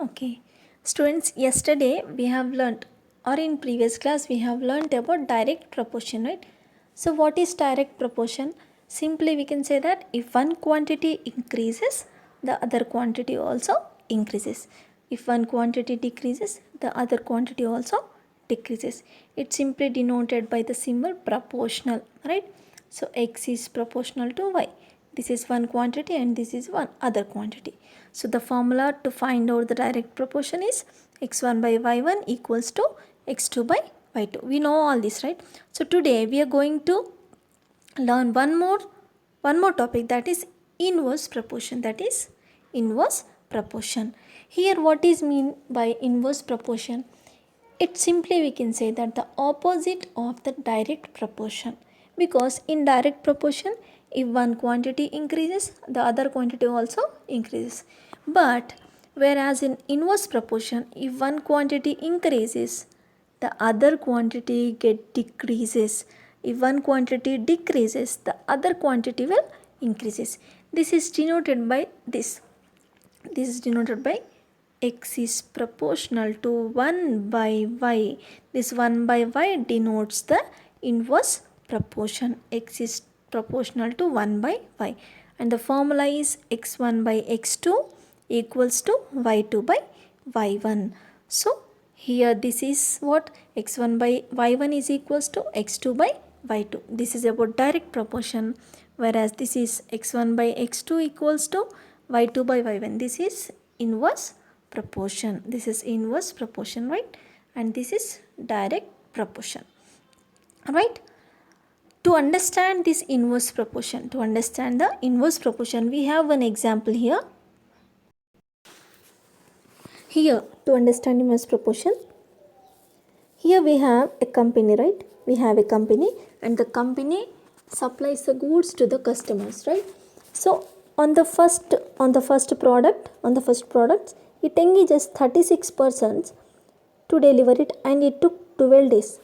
Okay, students, yesterday we have learnt, or in previous class we have learnt about direct proportion, right? So what is direct proportion? Simply we can say that if one quantity increases, the other quantity also increases. If one quantity decreases, the other quantity also decreases. It's simply denoted by the symbol proportional, right? So x is proportional to y. This is one quantity and this is one other quantity. So the formula to find out the direct proportion is x1 by y1 equals to x2 by y2. We know all this, right? So today we are going to learn one more topic, that is inverse proportion. That is inverse proportion. Here what is mean by inverse proportion? It simply we can say that the opposite of the direct proportion, because in direct proportion if one quantity increases, the other quantity also increases. But whereas in inverse proportion, if one quantity increases, the other quantity decreases. If one quantity decreases, the other quantity will increases. This is denoted by this. This is denoted by x is proportional to 1 by y. This 1 by y denotes the inverse proportion. X is proportional to 1 by y. And the formula is x1 by x2 equals to y2 by y1. So here this is what x1 by y1 is equals to x2 by y2. This is about direct proportion, whereas this is x1 by x2 equals to y2 by y1. This is inverse proportion. This is inverse proportion, right? And this is direct proportion, right? To understand this inverse proportion, we have one example here. Here, to understand inverse proportion, here we have a company, right? We have a company and the company supplies the goods to the customers, right? So on the first product, it engages 36 persons to deliver it, and it took 12 days.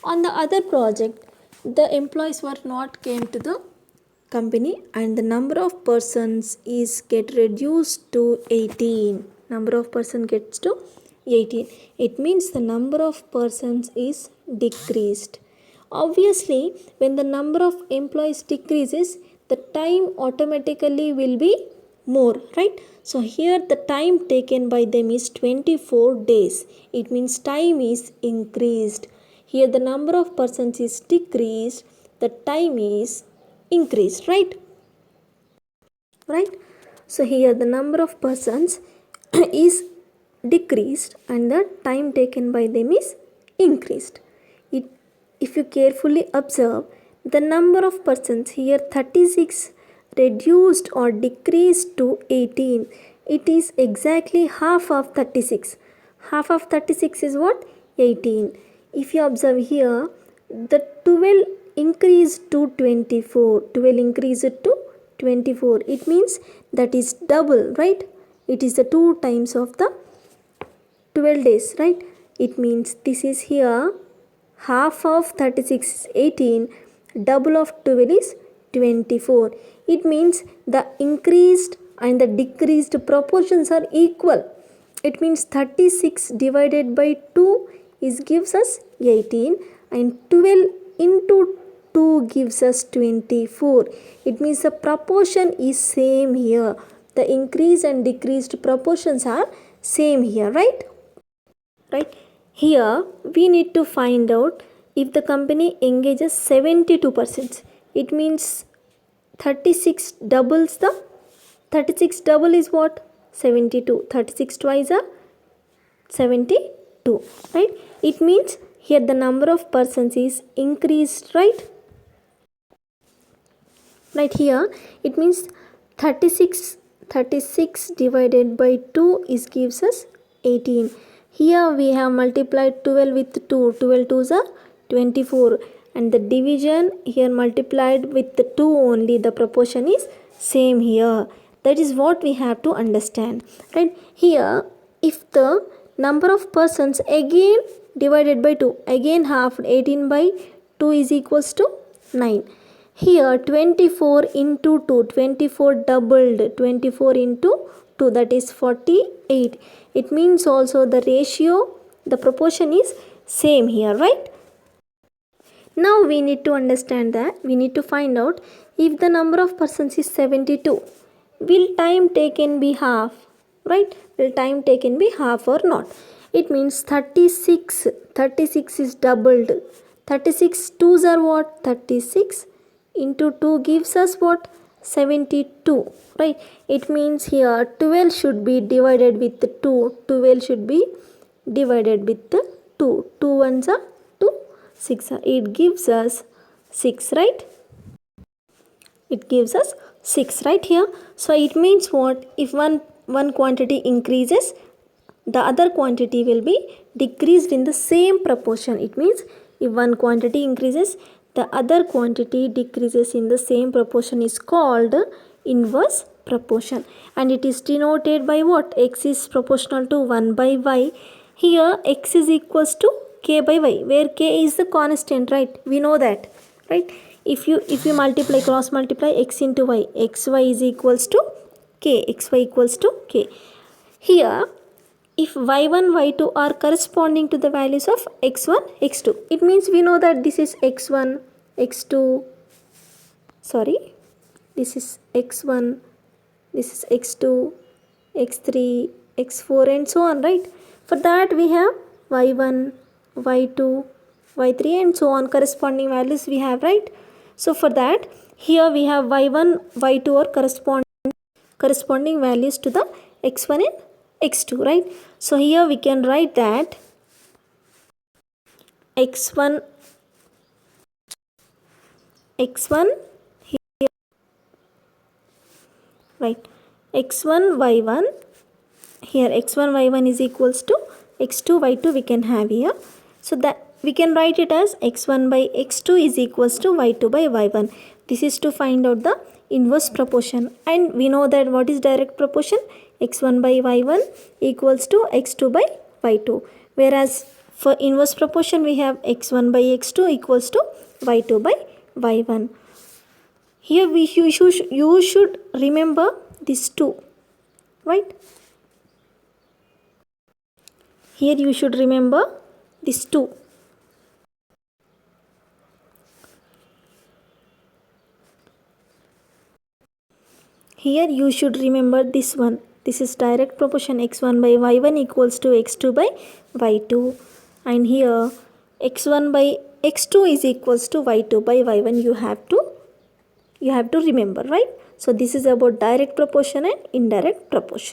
On the other project, the employees were not came to the company and the number of persons is get reduced to 18. Number of person gets to 18. It means the number of persons is decreased. Obviously, when the number of employees decreases, the time automatically will be more, right? So here the time taken by them is 24 days. It means time is increased. Here the number of persons is decreased, the time is increased, right? So here the number of persons is decreased and the time taken by them is increased. If you carefully observe, the number of persons here 36 reduced or decreased to 18. It is exactly half of 36. Half of 36 is what? 18. If you observe here, the 12 increased to 24. 12 increased to 24. It means that is double, right? It is the 2 times of the 12 days, right? It means this is here half of 36 is 18, double of 12 is 24. It means the increased and the decreased proportions are equal. It means 36 divided by 2 is gives us 18 and 12 into 2 gives us 24. It means the proportion is same here. The increase and decreased proportions are same here, right? Here we need to find out if the company engages 72%. It means 36 doubles the 36 double is what? 72. 36 twice are 72, right? It means here the number of persons is increased, right? Right, here it means 36 divided by 2 is gives us 18. Here we have multiplied 12 with 2. 12 2s are 24. And the division here multiplied with the 2 only. The proportion is same here. That is what we have to understand. Right? Here, if the number of persons again divided by 2. Again half. 18 by 2 is equals to 9. Here 24 into 2, 24 doubled, 24 into 2, that is 48. It means also the ratio, the proportion is same here, right? Now we need to understand that, we need to find out if the number of persons is 72, will time taken be half, right? Will time taken be half or not? It means 36, 36 is doubled. 36 twos are what? 36 into 2 gives us what? 72, right? It means here 12 should be divided with 2. 12 should be divided with 2. 2 ones are 2, 6 are. It gives us 6, right? It gives us 6 right here. So it means what? If one quantity increases, the other quantity will be decreased in the same proportion. It means if one quantity increases, the other quantity decreases in the same proportion is called inverse proportion, and it is denoted by what? X is proportional to 1 by y. Here x is equals to k by y, where k is the constant, right? We know that, right? If you multiply, cross multiply x into y, xy is equals to k, xy equals to k. Here if y1, y2 are corresponding to the values of x1, x2, it means we know that this is x1, x2, sorry, this is x1, this is x2, x3, x4 and so on, right? For that we have y1, y2, y3 and so on, corresponding values we have, right? So for that, here we have y1, y2 are corresponding values to the x1 and x2, right? So here we can write that x1 here, right, x1 y1, here x1 y1 is equals to x2 y2 we can have here. So that we can write it as x1 by x2 is equals to y2 by y1. This is to find out the inverse proportion, and we know that what is direct proportion? x1 by y1 equals to x2 by y2, whereas for inverse proportion we have x1 by x2 equals to y2 by y1. Here you should remember these two, right? Here you should remember these two. Here you should remember this one. This is direct proportion x1 by y1 equals to x2 by y2. And here x1 by x2 is equals to y2 by y1. You have to remember, right? So this is about direct proportion and indirect proportion.